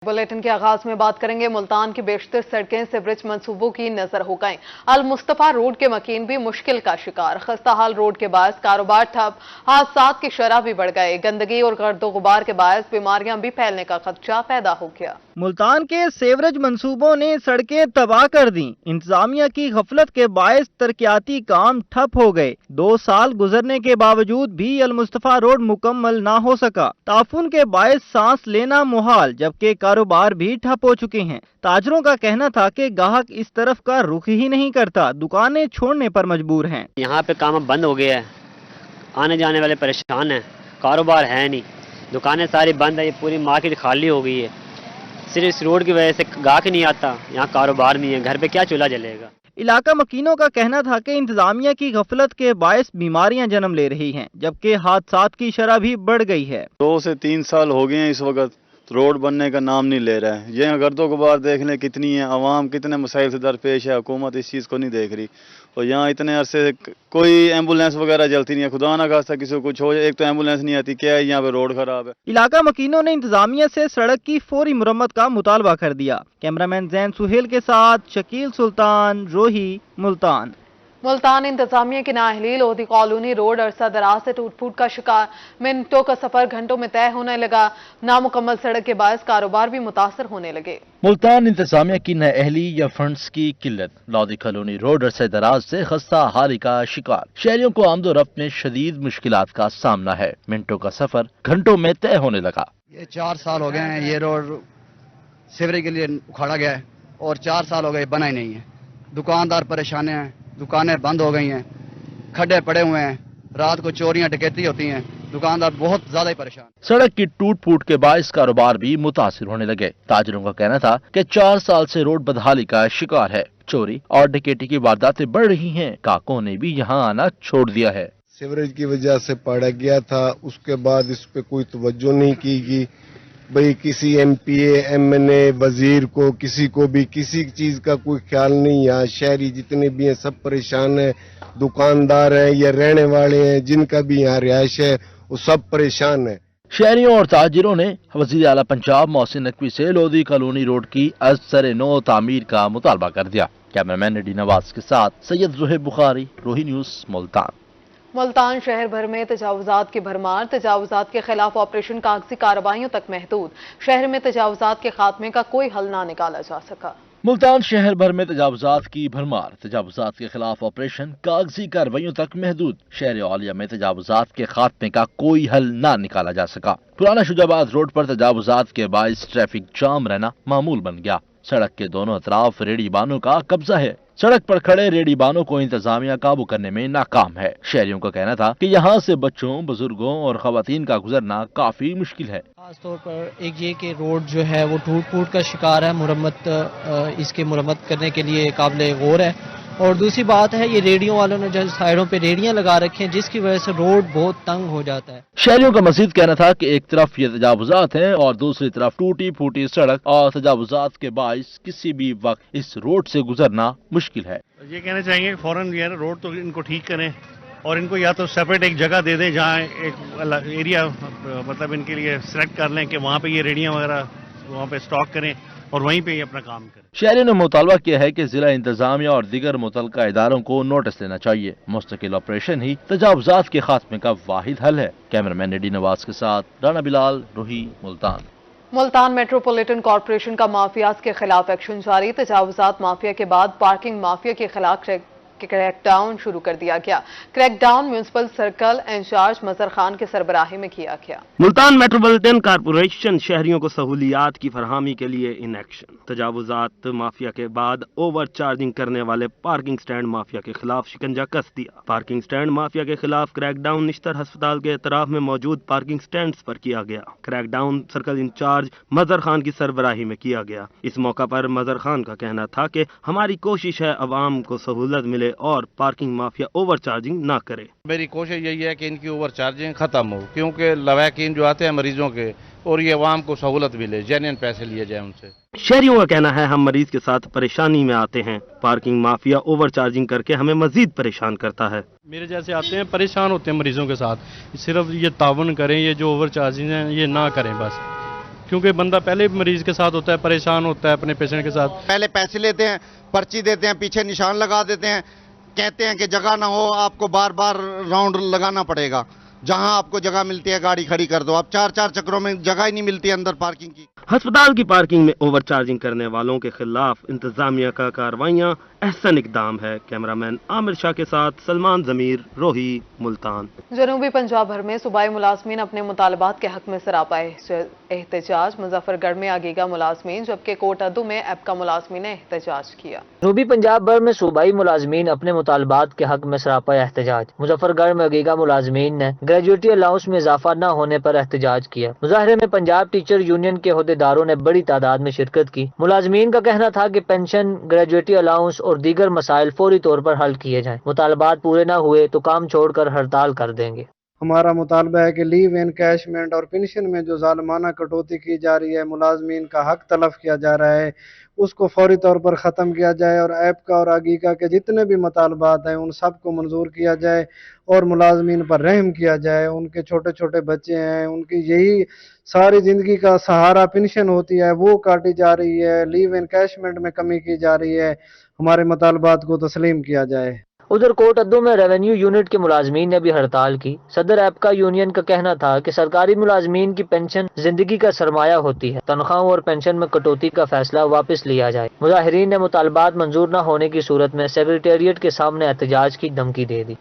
Bulletin के आगाज में बात करेंगे मुल्तान की बेशतर सड़कें सीवरेज मंसूबों की नजर हो गईं। अल मुस्तफा रोड के मकीन भी मुश्किल का शिकार। खस्ता हाल रोड के बायस कारोबार ठप, हादसात की शरह भी बढ़ गए। गंदगी और गर्दो गुबार के बायस बीमारियां भी फैलने का खदशा पैदा हो गया। मुल्तान के सीवरेज मंसूबों ने सड़कें तबाह कर दी। इंतजामिया की गफलत के बायस तरक्याती काम ठप हो गए। 2 साल गुजरने के बावजूद भी अल मुस्तफा रोड मुकम्मल ना हो सका। ताफुन के बायस सांस लेना मुहाल, जबकि कारोबार भी ठप हो चुके हैं। ताजरों का कहना था कि ग्राहक इस तरफ का रुख ही नहीं करता, दुकानें छोड़ने पर मजबूर हैं। यहाँ पे काम बंद हो गया है, आने जाने वाले परेशान हैं, कारोबार है नहीं, दुकानें सारी बंद है, ये पूरी मार्केट खाली हो गई है। सिर्फ इस रोड की वजह से गाहक नहीं आता, यहाँ कारोबार नहीं है, घर पे क्या चूल्हा जलेगा। इलाका मकीनों का कहना था कि इंतजामिया की गफलत के बायस बीमारियां जन्म ले रही हैं, जबकि हादसात की शरह भी बढ़ गई है। 2 से 3 साल हो गए हैं इस वक्त रोड बनने का नाम नहीं ले रहा है। ये गर्दो गुबार देख लें कितनी है, आवाम कितने मसाइल से दरपेश है, हुकूमत इस चीज़ को नहीं देख रही। और यहाँ इतने अरसे से कोई एम्बुलेंस वगैरह चलती नहीं है, खुदा ना खास्ता किसी को कुछ हो जाए, एक तो एम्बुलेंस नहीं आती, क्या है यहाँ पे रोड खराब है। इलाका मकीनों ने इंतजामिया से सड़क की फौरी मुरम्मत का मुतालबा कर दिया। कैमरामैन जैन सुहेल के साथ शकील सुल्तान, रोही, मुल्तान। मुल्तान इंतजामिया की नाअहली लोधी कॉलोनी रोड अरसा दराज से टूट फूट का शिकार। मिनटों का सफर घंटों में तय होने लगा। नामुकम्मल सड़क के बायस कारोबार भी मुतासर होने लगे। मुल्तान इंतजामिया की नाअहली या फंड्स की किल्लत लोधी कॉलोनी रोड अरसा दराज से खस्ता हाली का शिकार। शहरियों को आमदोरफ्त में शदीद मुश्किलात का सामना है। मिनटों का सफर घंटों में तय होने लगा। ये 4 साल हो गए हैं, ये रोड सीवरेज के लिए उखाड़ा गया है और 4 साल हो गए बना ही नहीं है। दुकानदार परेशान हैं, दुकानें बंद हो गई हैं, खड्डे पड़े हुए हैं, रात को चोरियां डकैती होती हैं, दुकानदार बहुत ज्यादा ही परेशान। सड़क की टूट फूट के बायस कारोबार भी मुतासिर होने लगे। ताजरों का कहना था कि 4 साल से रोड बदहाली का शिकार है। चोरी और डकैती की वारदातें बढ़ रही हैं। काकों ने भी यहाँ आना छोड़ दिया है। सीवरेज की वजह से पड़ा गया था, उसके बाद इस पे कोई तवज्जो नहीं की गई। भाई किसी एमपीए, एमएनए, वजीर को, किसी को भी किसी चीज का कोई ख्याल नहीं। यहाँ शहरी जितने भी हैं सब परेशान हैं, दुकानदार हैं या रहने वाले हैं, जिनका भी यहाँ रिहाइश है वो सब परेशान है। शहरियों और ताजिरों ने वज़ीर आला पंजाब मोहसिन नकवी से लोधी कॉलोनी रोड की असर नो तामीर का मुतालबा कर दिया। कैमरामैन नडी नवाज के साथ सैयद ज़ुहैब बुखारी, रोही न्यूज़, मुल्तान। मुल्तान शहर भर में तजावुजात की भरमार। तजावुजात के खिलाफ ऑपरेशन कागजी कार्रवाइयों तक महदूद। शहर में तजावुजात के खात्मे का कोई हल ना निकाला जा सका। मुल्तान शहर भर में तजावुजात की भरमार। तजावुजात के खिलाफ ऑपरेशन कागजी कार्रवाइयों तक महदूद। शहर औलिया में तजावुजात के खात्मे का कोई हल ना निकाला जा सका। पुराना शुजाबाद रोड पर तजावुजात के बायस ट्रैफिक जाम रहना मामूल बन गया। सड़क के दोनों तरफ रेडी बानों का कब्जा है। सड़क पर खड़े रेडी बानों को इंतजामिया काबू करने में नाकाम है। शहरियों का कहना था कि यहाँ से बच्चों, बुजुर्गों और खवातीन का गुजरना काफी मुश्किल है। खासतौर पर एक ये कि रोड जो है वो टूट फूट का शिकार है। इसके मुरम्मत करने के लिए काबिल गौर है। और दूसरी बात है, ये रेडियो वालों ने जो साइडों पे रेडियां लगा रखी हैं, जिसकी वजह से रोड बहुत तंग हो जाता है। शहरियों का मजीद कहना था कि एक तरफ ये तजावुजात हैं और दूसरी तरफ टूटी फूटी सड़क और तजावुजात के बायस किसी भी वक्त इस रोड से गुजरना मुश्किल है। ये कहना चाहेंगे फौरन ये रोड तो इनको ठीक करें और इनको या तो सेपरेट एक जगह दे दें जहाँ एक एरिया मतलब इनके लिए सेलेक्ट कर लें कि वहाँ पे ये रेडियां वगैरह वहाँ पे स्टॉक करें और वहीं पे ये अपना काम करें। शहरियों ने मुतालबा किया है कि जिला इंतजामिया और दीगर मुतल्लिका इदारों को नोटिस लेना चाहिए। मुस्तकिल ऑपरेशन ही तजावुजात के खात्मे का वाहिद हल है। कैमरामैन नडी नवाज के साथ राना बिलाल, रोही, मुल्तान। मुल्तान मेट्रोपॉलिटन कॉर्पोरेशन का माफियाज के खिलाफ एक्शन जारी। तजावुजात माफिया के बाद पार्किंग माफिया के खिलाफ क्रैकडाउन शुरू कर दिया गया। क्रैकडाउन म्यूनिसिपल सर्कल इंचार्ज मजहर खान की सरबराही में किया गया। मुल्तान मेट्रोपॉलिटन कॉर्पोरेशन शहरियों को सहूलियात की फरहमी के लिए इन एक्शन। तजावुजात माफिया के बाद ओवर चार्जिंग करने वाले पार्किंग स्टैंड माफिया के खिलाफ शिकंजा कस दिया। पार्किंग स्टैंड माफिया के खिलाफ क्रैकडाउन निश्तर अस्पताल के एतराफ में मौजूद पार्किंग स्टैंड पर किया गया। क्रैकडाउन सर्कल इंचार्ज मजहर खान की सरबराही में किया गया। इस मौका पर मजहर खान का कहना था कि हमारी कोशिश है अवाम को सहूलत मिले और पार्किंग माफिया ओवर चार्जिंग ना करे। मेरी कोशिश यही है कि इनकी ओवर चार्जिंग खत्म हो, क्योंकि लवाकिन जो आते हैं मरीजों के और ये अवाम को सहूलत मिले, जेन्युइन पैसे लिए जाए उनसे। शहरियों का कहना है हम मरीज के साथ परेशानी में आते हैं, पार्किंग माफिया ओवर चार्जिंग करके हमें मजीद परेशान करता है। मेरे जैसे आते हैं परेशान होते हैं मरीजों के साथ। सिर्फ ये ताउन करें, ये जो ओवर चार्जिंग है ये ना करें बस। क्योंकि बंदा पहले भी मरीज के साथ होता है, परेशान होता है अपने पेशेंट के साथ। पहले पैसे लेते हैं, पर्ची देते हैं, पीछे निशान लगा देते हैं, कहते हैं कि जगह ना हो, आपको बार बार राउंड लगाना पड़ेगा, जहां आपको जगह मिलती है गाड़ी खड़ी कर दो। अब 4-4 चक्रों में जगह ही नहीं मिलती है अंदर पार्किंग की। अस्पताल की पार्किंग में ओवर चार्जिंग करने वालों के खिलाफ इंतजामिया का कार्रवाइयां अहसन इकदाम है। कैमरामैन आमिर शाह के साथ सलमान जमीर, रोही, मुल्तान। जनूबी पंजाब भर में सूबाई मुलाजमीन अपने मुतालबात के हक में सरापा एहतजाज। मुजफ्फरगढ़ में आगीगा मुलाजमीन जबकि कोटअदू में एपका मुलाजमीन ने एहतजाज किया। जनूबी पंजाब भर में सूबाई मुलाजमीन अपने मुतालबात के हक में सरापा एहतजाज। मुजफ्फरगढ़ में आगीगा मुलाजमीन ने ग्रेजुएटी अलाउंस में इजाफा न होने पर एहतजाज किया। मुजाहरे में पंजाब टीचर यूनियन के अहदेदारों ने बड़ी तादाद में शिरकत की। मुलाजमीन का कहना था कि पेंशन, ग्रेजुएटी अलाउंस और दीगर मसाइल फौरी तौर पर हल किए जाएं। मुतालबात पूरे न हुए तो काम छोड़कर हड़ताल कर देंगे। हमारा मुतालबा है कि लीव एनकैशमेंट और पेंशन में जो जालिमाना कटौती की जा रही है, मुलाजमीन का हक तलफ किया जा रहा है, उसको फौरी तौर पर ख़त्म किया जाए और ऐपका और आगीका के जितने भी मुतालबात हैं उन सब को मंजूर किया जाए और मुलाजमीन पर रहम किया जाए। उनके छोटे छोटे बच्चे हैं, उनकी यही सारी ज़िंदगी का सहारा पेंशन होती है, वो काटी जा रही है। लीव एनकैशमेंट में कमी की जा रही है। हमारे मुतालबात को तस्लीम किया जाए। उधर कोटअदू में रेवेन्यू यूनिट के मुलाजमीन ने भी हड़ताल की। सदर एपका यूनियन का कहना था कि सरकारी मुलाजमीन की पेंशन जिंदगी का सरमाया होती है, तनख्वाहों और पेंशन में कटौती का फैसला वापस लिया जाए। मुजाहिरीन ने मुतालबात मंजूर न होने की सूरत में सेक्रेटेरिएट के सामने एहतजाज की धमकी दे दी।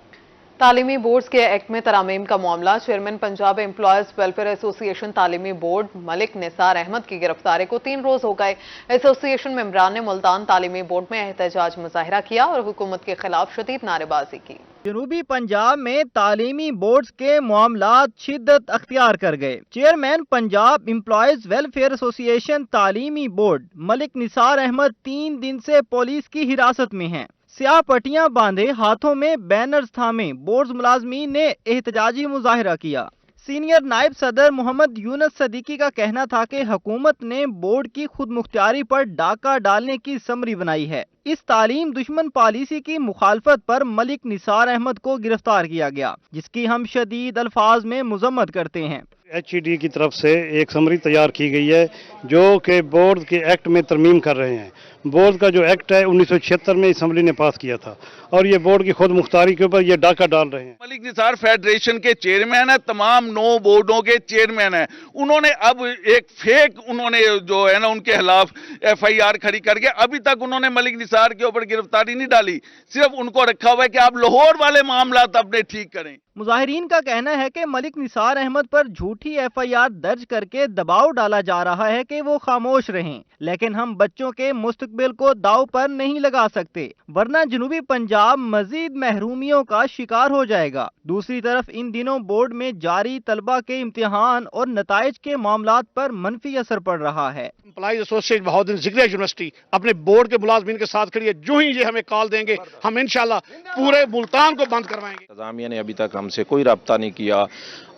तालीमी बोर्ड्स के एक्ट में तरामीम का मामला। Chairman Punjab employees welfare association तालीमी बोर्ड मलिक निसार अहमद की गिरफ्तारी को 3 रोज हो गए। एसोसिएशन मेंबरान ने मुल्तान तालीमी बोर्ड में एहतजाज मुजाहिरा किया और हुकूमत के खिलाफ शदीद नारेबाजी की। जनूबी पंजाब में तालीमी बोर्ड्स के मामलात शिद्दत अख्तियार कर गए। Chairman Punjab employees welfare association तालीमी बोर्ड मलिक निसार अहमद 3 दिन से पुलिस की हिरासत में हैं। स्याह पट्टियां बांधे, हाथों में बैनर्स थामे बोर्ड मुलाजमीन ने एहतजाजी मुजाहिरा किया। सीनियर नायब सदर मोहम्मद यूनस सदीकी का कहना था कि हुकूमत ने बोर्ड की खुद मुख्तियारी पर डाका डालने की समरी बनाई है। इस तालीम दुश्मन पॉलिसी की मुखालफत पर मलिक निसार अहमद को गिरफ्तार किया गया, जिसकी हम शदीद अल्फाज में मुजम्मत करते हैं। HED की तरफ से एक समरी तैयार की गई है जो कि बोर्ड के एक्ट में तरमीम कर रहे हैं। बोर्ड का जो एक्ट है 1976 में असम्बली ने पास किया था और ये बोर्ड की खुद मुख्तारी के ऊपर ये डाका डाल रहे हैं। मलिक निसार फेडरेशन के चेयरमैन है, तमाम 9 बोर्डों के चेयरमैन है। उन्होंने अब एक फेक उन्होंने जो है ना उनके खिलाफ FIR खड़ी करके अभी तक उन्होंने मलिक निसार के ऊपर गिरफ्तारी नहीं डाली। सिर्फ उनको रखा हुआ है कि आप लाहौर वाले मामला अपने ठीक करें। मुजाहिरीन का कहना है कि मलिक निसार अहमद पर झूठी FIR दर्ज करके दबाव डाला जा रहा है कि वो खामोश रहें, लेकिन हम बच्चों के मुस्तकबिल को दाव पर नहीं लगा सकते, वरना जनूबी पंजाब मजीद महरूमियों का शिकार हो जाएगा। दूसरी तरफ इन दिनों बोर्ड में जारी तलबा के इम्तिहान और नताइज के मामलात पर मनफी असर पड़ रहा है। Employees association Bahauddin Zakaria university अपने बोर्ड के मुलाजमीन के साथ खड़ी है। जो ही ये हमें कॉल देंगे हम इंशाल्लाह पूरे मुल्तान को बंद करवाएंगे। इंतजामिया ने अभी तक हमसे कोई रब्ता नहीं किया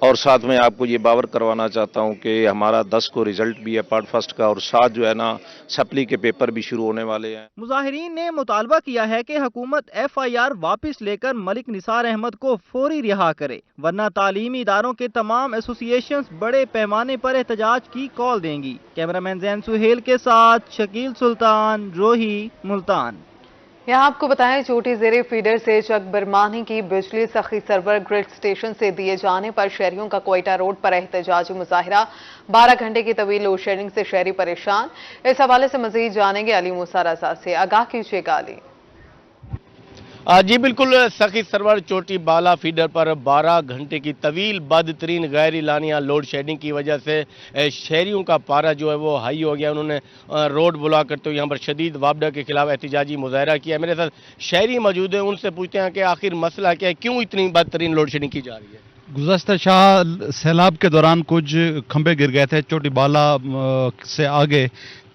और साथ में आपको ये बावर करवाना चाहता हूँ कि हमारा 10 को रिजल्ट भी है पार्ट फर्स्ट का और साथ जो है ना सप्ली के पेपर भी शुरू होने वाले हैं। मुजाहिरीन ने मुतालबा किया है कि हुकूमत FIR वापस लेकर मलिक निसार अहमद को फौरी रिहा करे, वरना तालीमी इदारों के तमाम एसोसिएशंस बड़े पैमाने पर एहतजाज की कॉल देंगी। कैमरामैन जैन सुहेल के साथ शकील सुल्तान, रोही, मुल्तान। यहाँ आपको बताएं, चोटी ज़ेरे फीडर से चक बरमानी की बिजली सखी सरवर ग्रिड स्टेशन से दिए जाने पर शहरियों का कोयटा रोड पर एहतजाजी मुजाहिरा। 12 घंटे की तवील लोड शेडिंग से शहरी परेशान। इस हवाले से मजीद जानेंगे अली मूसा रजा से। आगाह कीजिएगा अली। जी बिल्कुल, सखी सरवर चोटी बाला फीडर पर 12 घंटे की तवील बदतरीन गैर इलानिया लोड शेडिंग की वजह से शहरियों का पारा जो है वो हाई हो गया। उन्होंने रोड ब्लॉक करते हुए यहाँ पर शदीद वापडा के खिलाफ एहतजाजी मुजाहरा किया। मेरे साथ शहरी मौजूद हैं, उनसे पूछते हैं कि आखिर मसला क्या है, क्यों इतनी बदतरीन लोड शेडिंग की जा रही है। गुज़श्ता शाह सैलाब के दौरान कुछ खंभे गिर गए थे चोटी बाला से आगे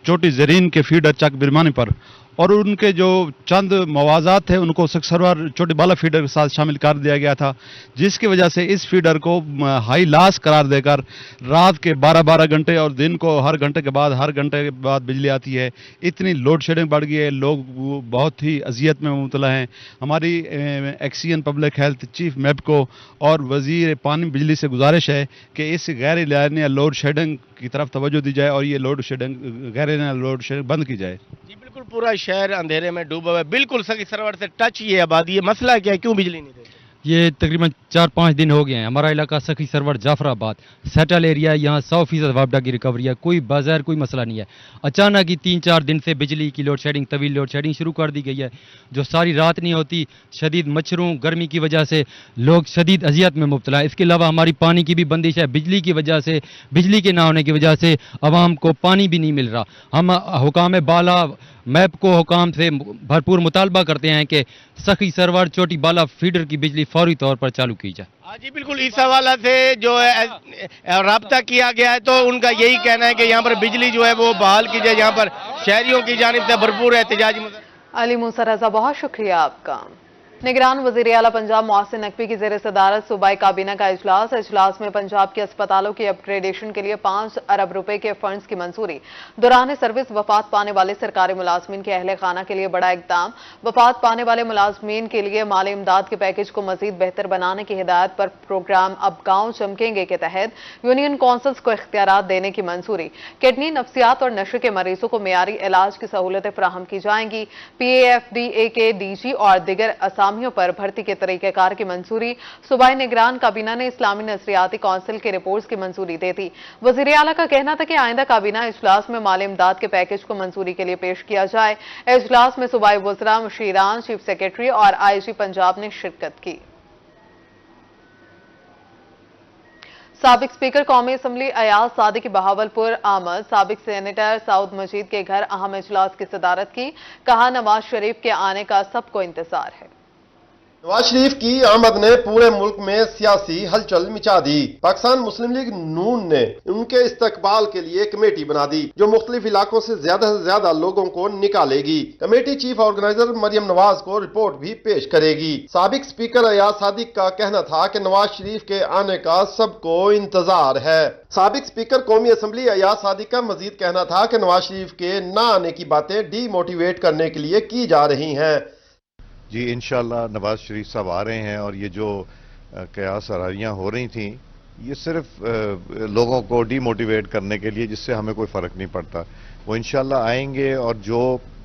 चोटी ज़रीन के फीडर चक बिरमानी पर, और उनके जो चंद मवाजात थे उनको सख्त सरवर छोटी बाला फीडर के साथ शामिल कर दिया गया था, जिसकी वजह से इस फीडर को हाई लॉस करार देकर रात के 12-12 घंटे और दिन को हर घंटे के बाद बिजली आती है। इतनी लोड शेडिंग बढ़ गई है, लोग बहुत ही अजियत में मुबतला हैं। हमारी XEN public health chief MEPCO और वजीर पानी बिजली से गुजारिश है कि इस गैर एलानिया लोड शेडिंग की तरफ तवज्जो दी जाए और ये गैर एलानिया लोड शेडिंग बंद की जाए। जी बिल्कुल, पूरा शहर अंधेरे में डूबा हुआ है, बिल्कुल सखी सरवर से टच ये आबादी है। मसला क्या है, क्यों बिजली नहीं देते? ये तकरीबन 4-5 दिन हो गए हैं। हमारा इलाका सखी सरवर जाफराबाद सेटल एरिया है, यहाँ 100% वापडा की रिकवरी है, कोई बाजार कोई मसला नहीं है। अचानक ही 3-4 दिन से बिजली की लोड शेडिंग, तवील लोड शेडिंग शुरू कर दी गई है, जो सारी रात नहीं होती। शदीद मच्छरों गर्मी की वजह से लोग शदीद अजियत में मुब्तला है। इसके अलावा हमारी पानी की भी बंदिश है, बिजली की वजह से, बिजली के ना होने की वजह से आवाम को पानी भी नहीं मिल रहा। हम हुकाम बाला MEPCO हुकाम से भरपूर मुतालबा करते हैं कि सखी सरवर छोटी बाला फीडर की बिजली फौरी तौर पर चालू की जाए। हाँ जी बिल्कुल, इस हवाला से जो है राब्ता किया गया है, तो उनका यही कहना है कि यहाँ पर बिजली जो है वो बहाल की जाए। यहाँ पर शहरियों की जानिब से भरपूर एहतजाज। अली मूसा रजा, बहुत शुक्रिया आपका। निगरान वज़ीर आला पंजाब मोहसिन नकवी की ज़ेर सदारत सूबाई काबीना का इजलास में पंजाब के अस्पतालों की अपग्रेडेशन के लिए 5 अरब रुपए के फंड्स की मंजूरी। दौरान सर्विस वफात पाने वाले सरकारी मुलाजमीन के अहले खाना के लिए बड़ा इकदाम। वफात पाने वाले मुलाजमीन के लिए माली इमदाद के पैकेज को मजीद बेहतर बनाने की हिदायत पर प्रोग्राम अब गाँव चमकेंगे के तहत यूनियन कौंसल्स को इख्तियारात देने की मंजूरी। किडनी, नफ्सियात और नशे के मरीजों को मेयारी इलाज की सहूलतें फराहम की जाएंगी। PAFDA के DG और दिगर असामियों पर भर्ती के तरीक़ेकार की मंजूरी। सूबाई निगरान काबीना ने इस्लामी नजरियाती काउंसिल की रिपोर्ट्स की मंजूरी दे दी। वज़ीर आला का कहना था कि आइंदा काबीना इजलास में माली इमदाद के पैकेज को मंजूरी के लिए पेश किया जाए। इजलास में सूबाई वज़रा, मुशीरान, चीफ सेक्रेटरी और IG पंजाब ने शिरकत की। साबिक स्पीकर कौमी असम्बली अयाज सादी की बहावलपुर आमद। साबिक सेनेटर सऊद मजीद के घर अहम इजलास की सदारत की। कहा, नवाज शरीफ के आने का सबको इंतजार है। नवाज शरीफ की आमद ने पूरे मुल्क में सियासी हलचल मचा दी। पाकिस्तान मुस्लिम लीग नून ने उनके इस्तकबाल के लिए कमेटी बना दी, जो मुख्तलिफ इलाकों से ज्यादा लोगों को निकालेगी। Committee chief organiser Maryam Nawaz को रिपोर्ट भी पेश करेगी। साबिक स्पीकर अयाज सादिक का कहना था कि नवाज शरीफ के आने का सबको इंतजार है। साबिक स्पीकर कौमी असम्बली अयाज सादिक का मजीद कहना था कि नवाज शरीफ के न आने की बातें डीमोटिवेट करने के लिए की जा रही हैं। जी इंशाल्लाह नवाज शरीफ साहब आ रहे हैं, और ये जो कयास सरारियाँ हो रही थी ये सिर्फ लोगों को डीमोटिवेट करने के लिए, जिससे हमें कोई फ़र्क नहीं पड़ता। वो इंशाल्लाह आएंगे। और जो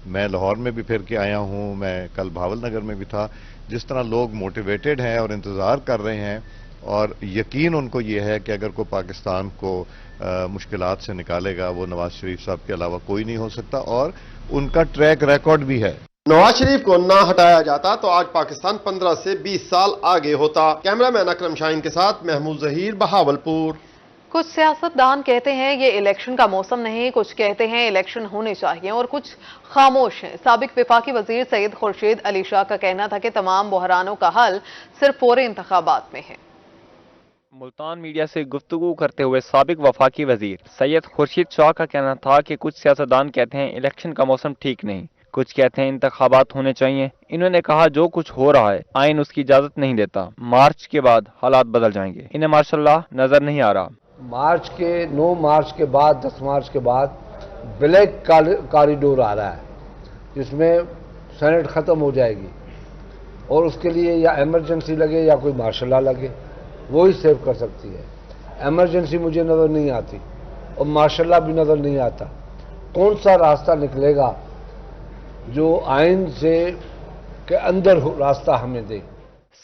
मैं लाहौर में भी फिर के आया हूँ, मैं कल भावल नगर में भी था, जिस तरह लोग मोटिवेटेड हैं और इंतज़ार कर रहे हैं, और यकीन उनको ये है कि अगर कोई पाकिस्तान को मुश्किलात से निकालेगा वो नवाज शरीफ साहब के अलावा कोई नहीं हो सकता, और उनका ट्रैक रिकॉर्ड भी है। नवाज शरीफ को ना हटाया जाता तो आज पाकिस्तान 15 से 20 साल आगे होता। कैमरामैन अकरम शाहीन के साथ महमूद जहीर, बहावलपुर। कुछ सियासतदान कहते हैं ये इलेक्शन का मौसम नहीं, कुछ कहते हैं इलेक्शन होने चाहिए, और कुछ खामोश हैं। साबिक वफाकी वजीर सैयद खुर्शीद अली शाह का कहना था कि तमाम बहरानों का हल सिर्फ पूरे इंतखाबात में है। मुल्तान मीडिया से गुफ्तगू करते हुए साबिक वफाकी वजीर सैयद खुर्शीद शाह का कहना था कि कुछ सियासतदान कहते हैं इलेक्शन का मौसम ठीक नहीं, कुछ कहते हैं इंतखाबात होने चाहिए। इन्होंने कहा जो कुछ हो रहा है आइन उसकी इजाजत नहीं देता। मार्च के बाद हालात बदल जाएंगे, इन्हें माशाल्लाह नजर नहीं आ रहा। मार्च के 9 मार्च के बाद 10 मार्च के बाद ब्लैक कॉरिडोर आ रहा है, जिसमें सेनेट ख़त्म हो जाएगी, और उसके लिए या इमरजेंसी लगे या कोई मार्शल लॉ लगे, वो ही सेव कर सकती है। इमरजेंसी मुझे नज़र नहीं आती और मार्शल लॉ भी नज़र नहीं आता। कौन सा रास्ता निकलेगा जो आइन से के अंदर रास्ता हमें दे।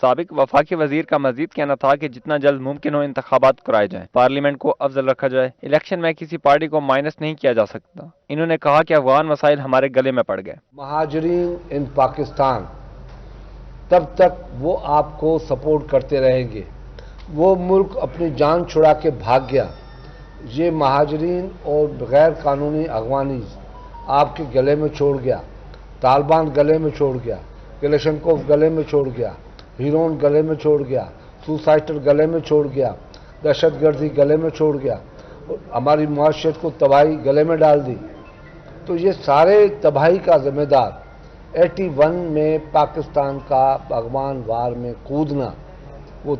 साबिक वफाकी वजीर का मजीद कहना था कि जितना जल्द मुमकिन हो इंतखाबात कराए जाएं, पार्लियामेंट को अफजल रखा जाए। इलेक्शन में किसी पार्टी को माइनस नहीं किया जा सकता। इन्होंने कहा कि अफगान मसाइल हमारे गले में पड़ गए। महाजरीन इन पाकिस्तान तब तक वो आपको सपोर्ट करते रहेंगे। वो मुल्क अपनी जान छुड़ा के भाग गया। ये महाजरीन और गैर कानूनी अगवानी आपके गले में छोड़ गया, तालिबान गले में छोड़ गया, कलेशनकोव गले में छोड़ गया, हीरोन गले में छोड़ गया, सुसाइडल गले में छोड़ गया, दहशतगर्दी गले में छोड़ गया, हमारी मुआशरत को तबाही गले में डाल दी। تو یہ سارے تباہی کا ذمہ دار 81 میں پاکستان کا بھگوان وار میں کودنا وہ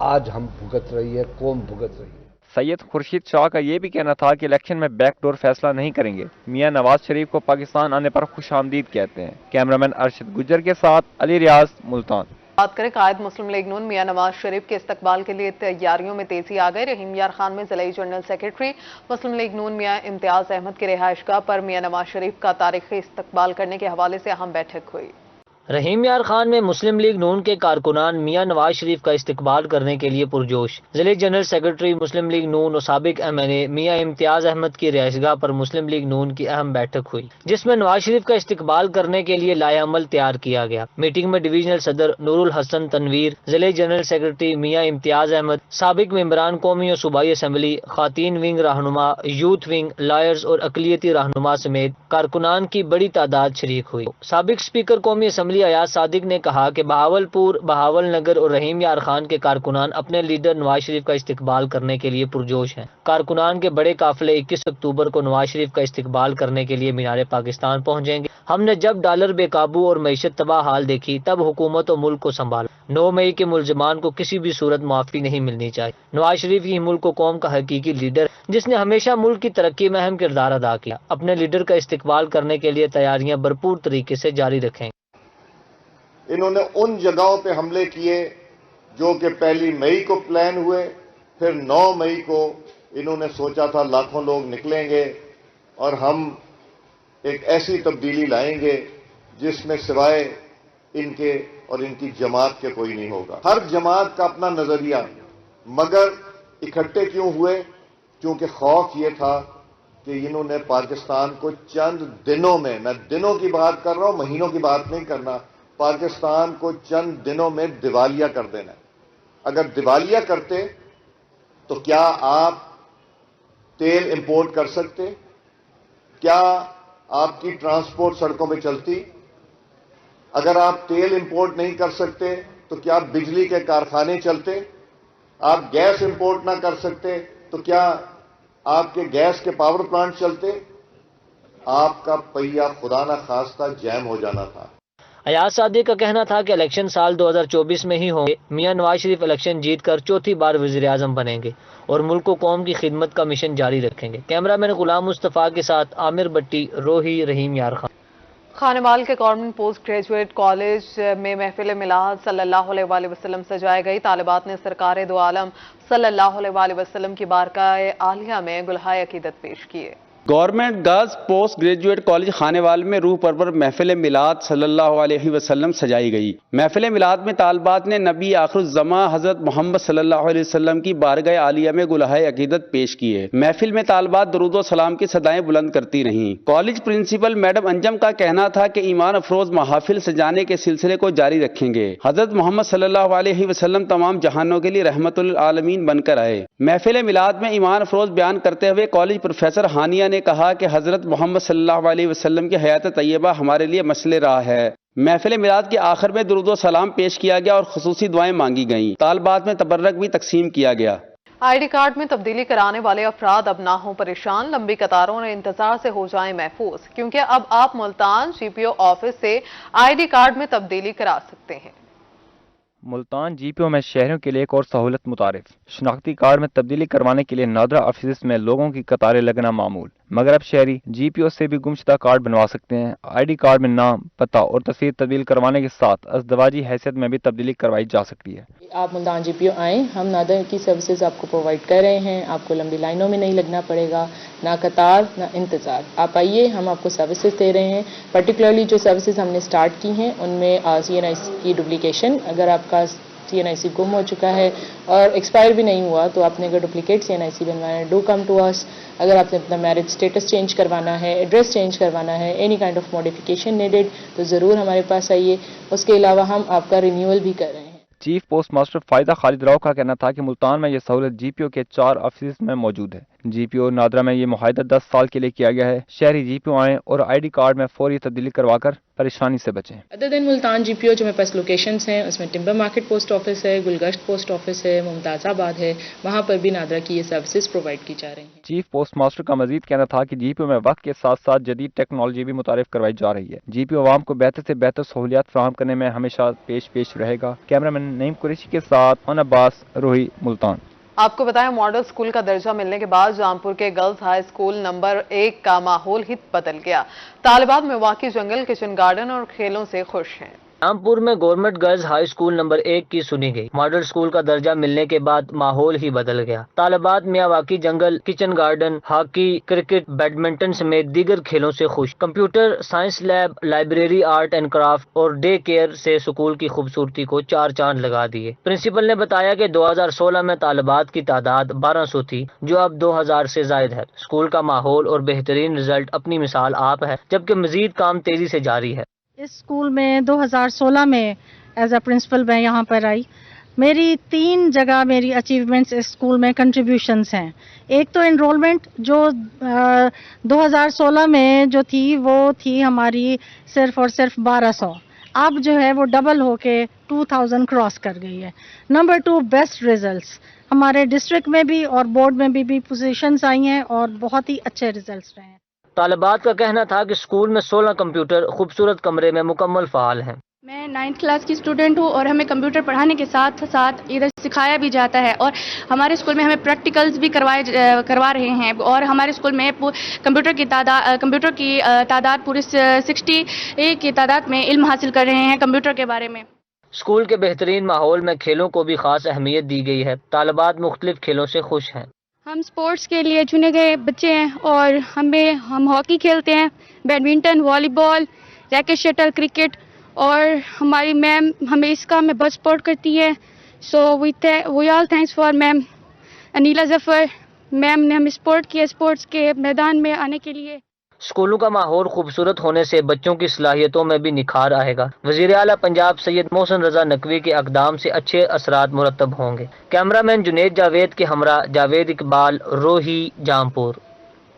آج ہم بھگت رہی ہے، قوم بھگت رہی ہے۔ سید خورشید شاہ کا یہ بھی کہنا تھا کہ الیکشن میں بیک ڈور فیصلہ نہیں کریں گے۔ میاں نواز شریف کو پاکستان آنے پر خوش آمدید کہتے ہیں۔ کیمرامین ارشد گجر کے ساتھ علی ریاض، ملتان۔ بات کریں قائد مسلم لیگ نون میاں نواز شریف کے استقبال کے لیے تیاریوں میں تیزی آ گئی۔ رحیم یار خان میں ضلعی جنرل سیکرٹری مسلم لیگ نون میاں امتیاز احمد کی رہائش گاہ پر میاں نواز شریف کا تاریخی استقبال کرنے کے حوالے سے اہم بیٹھک ہوئی۔ رحیم یار خان میں مسلم لیگ نون کے کارکنان میاں نواز شریف کا استقبال کرنے کے لیے پرجوش۔ ضلعی جنرل سیکرٹری مسلم لیگ نون اور سابق MNA میاں امتیاز احمد کی رہائش گاہ پر مسلم لیگ نون کی اہم بیٹھک ہوئی، جس میں نواز شریف کا استقبال کرنے کے لیے لائحہ عمل تیار کیا گیا۔ میٹنگ میں ڈویژنل صدر نور الحسن تنویر، ضلعی جنرل سیکرٹری میاں امتیاز احمد، سابق ممبران قومی اور صوبائی اسمبلی، خواتین ونگ رہنما، یوتھ ونگ، لائرز اور اقلیتی رہنما سمیت کارکنان کی بڑی تعداد شریک ہوئی۔ سابق اسپیکر قومی اسمبلی ایاز صادق نے کہا کہ بہاولپور، بہاول نگر اور رحیم یار خان کے کارکنان اپنے لیڈر نواز شریف کا استقبال کرنے کے لیے پرجوش ہیں۔ کارکنان کے بڑے قافلے 21 اکتوبر کو نواز شریف کا استقبال کرنے کے لیے مینار پاکستان پہنچیں گے۔ ہم نے جب ڈالر بے قابو اور معیشت تباہ حال دیکھی تب حکومت و ملک کو سنبھالا۔ 9 مئی کے ملزمان کو کسی بھی صورت معافی نہیں ملنی چاہیے۔ نواز شریف ہی ملک و قوم کا حقیقی لیڈر جس نے ہمیشہ ملک کی ترقی میں اہم کردار ادا کیا۔ اپنے لیڈر کا استقبال کرنے کے لیے تیاریاں بھرپور طریقے سے جاری رکھیں۔ انہوں نے ان جگہوں پہ حملے کیے جو کہ 1 مئی کو پلان ہوئے، پھر 9 مئی کو انہوں نے سوچا تھا لاکھوں لوگ نکلیں گے اور ہم ایک ایسی تبدیلی لائیں گے جس میں سوائے ان کے اور ان کی جماعت کے کوئی نہیں ہوگا۔ ہر جماعت کا اپنا نظریہ، مگر اکٹھے کیوں ہوئے؟ کیونکہ خوف یہ تھا کہ انہوں نے پاکستان کو چند دنوں میں، میں دنوں کی بات کر رہا ہوں، مہینوں کی بات نہیں کرنا، پاکستان کو چند دنوں میں دیوالیہ کر دینا ہے۔ اگر دیوالیہ کرتے تو کیا آپ تیل امپورٹ کر سکتے؟ کیا آپ کی ٹرانسپورٹ سڑکوں پہ چلتی؟ اگر آپ تیل امپورٹ نہیں کر سکتے تو کیا بجلی کے کارخانے چلتے؟ آپ گیس امپورٹ نہ کر سکتے تو کیا آپ کے گیس کے پاور پلانٹ چلتے؟ آپ کا پہیہ خدا نہ خواستہ جیم ہو جانا تھا۔ ایاز صادق کا کہنا تھا کہ الیکشن سال 2024 میں ہی ہوں گے۔ میاں نواز شریف الیکشن جیت کر 4تھی بار وزیر اعظم بنیں گے اور ملک و قوم کی خدمت کا مشن جاری رکھیں گے۔ کیمرامین غلام مصطفیٰ کے ساتھ عامر بٹی، روہی، رحیم یار خان۔ خانوال کے گورنمنٹ پوسٹ گریجویٹ کالج میں محفل میلاد صلی اللہ علیہ وآلہ وسلم سجائی گئی۔ طالبات نے سرکار دو عالم صلی اللہ علیہ وآلہ وسلم کی بارگاہ عالیہ میں گلہائے عقیدت پیش کیے۔ Government girls post graduate college Khanewal میں روح پرور محفل میلاد صلی اللہ علیہ وسلم سجائی گئی۔ محفل میلاد میں طالبات نے نبی آخر الزماں حضرت محمد صلی اللہ علیہ وسلم کی بارگاہ عالیہ میں گلہائے عقیدت پیش کیے۔ محفل میں طالبات درود و سلام کی صدائیں بلند کرتی رہیں۔ کالج پرنسپل میڈم انجم کا کہنا تھا کہ ایمان افروز محافل سجانے کے سلسلے کو جاری رکھیں گے۔ حضرت محمد صلی اللہ علیہ وسلم تمام جہانوں کے لیے رحمت للعالمین بن کر آئے۔ محفل میلاد میں ایمان افروز بیان کرتے ہوئے کالج پروفیسر ہانیہ نے کہا کہ حضرت محمد صلی اللہ علیہ وسلم کی حیات طیبہ ہمارے لیے مسئلہ راہ ہے۔ محفل میلاد کے آخر میں درود و سلام پیش کیا گیا اور خصوصی دعائیں مانگی گئیں۔ طالبات میں تبرک بھی تقسیم کیا گیا۔ آئی ڈی کارڈ میں تبدیلی کرانے والے افراد اب نہ ہوں پریشان، لمبی قطاروں اور انتظار سے ہو جائیں محفوظ، کیونکہ اب آپ ملتان GPO آفس سے آئی ڈی کارڈ میں تبدیلی کرا سکتے ہیں۔ ملتان GPO میں شہریوں کے لیے ایک اور سہولت متعارف۔ شناختی کارڈ میں تبدیلی کروانے کے لیے نادرا آفیسز میں لوگوں کی قطاریں لگنا معمول، مگر اب شہری GPO سے بھی گمشدہ کارڈ بنوا سکتے ہیں۔ آئی ڈی کارڈ میں نام، پتہ اور تصویر تبدیل کروانے کے ساتھ ازدواجی حیثیت میں بھی تبدیلی کروائی جا سکتی ہے۔ آپ ملتان GPO آئیں، ہم نادر کی سروسز آپ کو پرووائڈ کر رہے ہیں۔ آپ کو لمبی لائنوں میں نہیں لگنا پڑے گا، نہ قطار نہ انتظار۔ آپ آئیے، ہم آپ کو سروسز دے رہے ہیں۔ پرٹیکولرلی جو سروسز ہم نے سٹارٹ کی ہیں ان میں CNIC کی ڈپلیکیشن، اگر آپ کا CNIC گم ہو چکا ہے اور ایکسپائر بھی نہیں ہوا تو آپ نے اگر ڈپلیکیٹ CNIC بنوانا ہے، ڈو کم ٹو اس۔ اگر آپ نے اپنا میرج سٹیٹس چینج کروانا ہے، ایڈریس چینج کروانا ہے، any kind of modification needed تو ضرور ہمارے پاس آئیے۔ اس کے علاوہ ہم آپ کا رینیول بھی کر رہے ہیں۔ چیف پوسٹ ماسٹر فائدہ خالد راؤ کا کہنا تھا کہ ملتان میں یہ سہولت GPO کے 4 آفیسز میں موجود ہے، جی پی او نادرا میں یہ معاہدہ 10 سال کے لیے کیا گیا ہے. شہری جی پی او آئیں اور آئی ڈی کارڈ میں فوری تبدیلی کروا کر پریشانی سے بچیں. ادر دین ملتان جی پی او جو میرے پاس لوکیشنز ہیں اس میں ٹمبر مارکیٹ پوسٹ آفس ہے, گلگشت پوسٹ آفس ہے, ممتاز آباد ہے, وہاں پر بھی نادرا کی یہ سروسز پرووائڈ کی جا رہی ہیں. چیف پوسٹ ماسٹر کا مزید کہنا تھا کہ جی پی او میں وقت کے ساتھ ساتھ جدید ٹیکنالوجی بھی متعارف کروائی جا رہی ہے. جی پی او عوام کو بہتر سے بہتر سہولیات فراہم کرنے میں ہمیشہ پیش رہے گا. کیمرہ مین نعیم قریشی کے ساتھ ان عباس, روہی, ملتان. آپ کو بتائیں ماڈل اسکول کا درجہ ملنے کے بعد جامپور کے گرلز ہائی اسکول نمبر 1 کا ماحول ہی بدل گیا. طالبات میں واقعی جنگل, کچن گارڈن اور کھیلوں سے خوش ہیں. رامپور میں government girls high school number 1 کی سنی گئی. ماڈل اسکول کا درجہ ملنے کے بعد ماحول ہی بدل گیا. طالبات میاواکی جنگل, kitchen garden, hockey, cricket, badminton سمیت دیگر کھیلوں سے خوش. Computer science lab, library, art and craft اور ڈے کیئر سے اسکول کی خوبصورتی کو 4 چاند لگا دیے. پرنسپل نے بتایا کہ 2016 میں طالبات کی تعداد 1200 تھی جو اب 2000 سے زائد ہے. اسکول کا ماحول اور بہترین رزلٹ اپنی مثال آپ ہے, جبکہ مزید کام تیزی سے جاری ہے. اس اسکول میں 2016 میں ایز اے پرنسپل میں یہاں پر آئی. میری 3 جگہ میری اچیومنٹس اس اسکول میں کنٹریبیوشنس ہیں. ایک تو انرولمنٹ جو 2016 میں جو تھی وہ تھی ہماری صرف اور صرف 1200, اب جو ہے وہ ڈبل ہو کے 2000 کراس کر گئی ہے. نمبر 2 بیسٹ ریزلٹس ہمارے ڈسٹرکٹ میں بھی اور بورڈ میں بھی پوزیشنز آئی ہیں اور بہت ہی اچھے ریزلٹس رہے ہیں. طالبات کا کہنا تھا کہ اسکول میں 16 کمپیوٹر خوبصورت کمرے میں مکمل فعال ہیں. میں 9th کلاس کی اسٹوڈنٹ ہوں اور ہمیں کمپیوٹر پڑھانے کے ساتھ ساتھ ادھر سکھایا بھی جاتا ہے اور ہمارے اسکول میں ہمیں پریکٹیکلز بھی کروا رہے ہیں اور ہمارے اسکول میں کمپیوٹر کی تعداد پوری 60 کی تعداد میں علم حاصل کر رہے ہیں کمپیوٹر کے بارے میں. اسکول کے بہترین ماحول میں کھیلوں کو بھی خاص اہمیت دی گئی ہے. طالبات مختلف کھیلوں سے خوش ہیں. ہم سپورٹس کے لیے چنے گئے بچے ہیں اور ہم ہاکی کھیلتے ہیں, بیڈمنٹن, والی بال, ریکٹ شٹل, کرکٹ, اور ہماری میم ہمیں اس کام میں بہت سپورٹ کرتی ہے. سو وی آل تھینکس فار میم انیلا ظفر. میم نے ہمیں سپورٹ کیا اسپورٹس کے میدان میں آنے کے لیے. اسکولوں کا ماحول خوبصورت ہونے سے بچوں کی صلاحیتوں میں بھی نکھار آئے گا. وزیر اعلیٰ پنجاب سید محسن رضا نقوی کے اقدام سے اچھے اثرات مرتب ہوں گے. کیمرہ مین جنید جاوید کے ہمراہ جاوید اقبال, روہی, جامپور.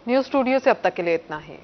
نیوز اسٹوڈیو سے اب تک کے لیے اتنا ہی.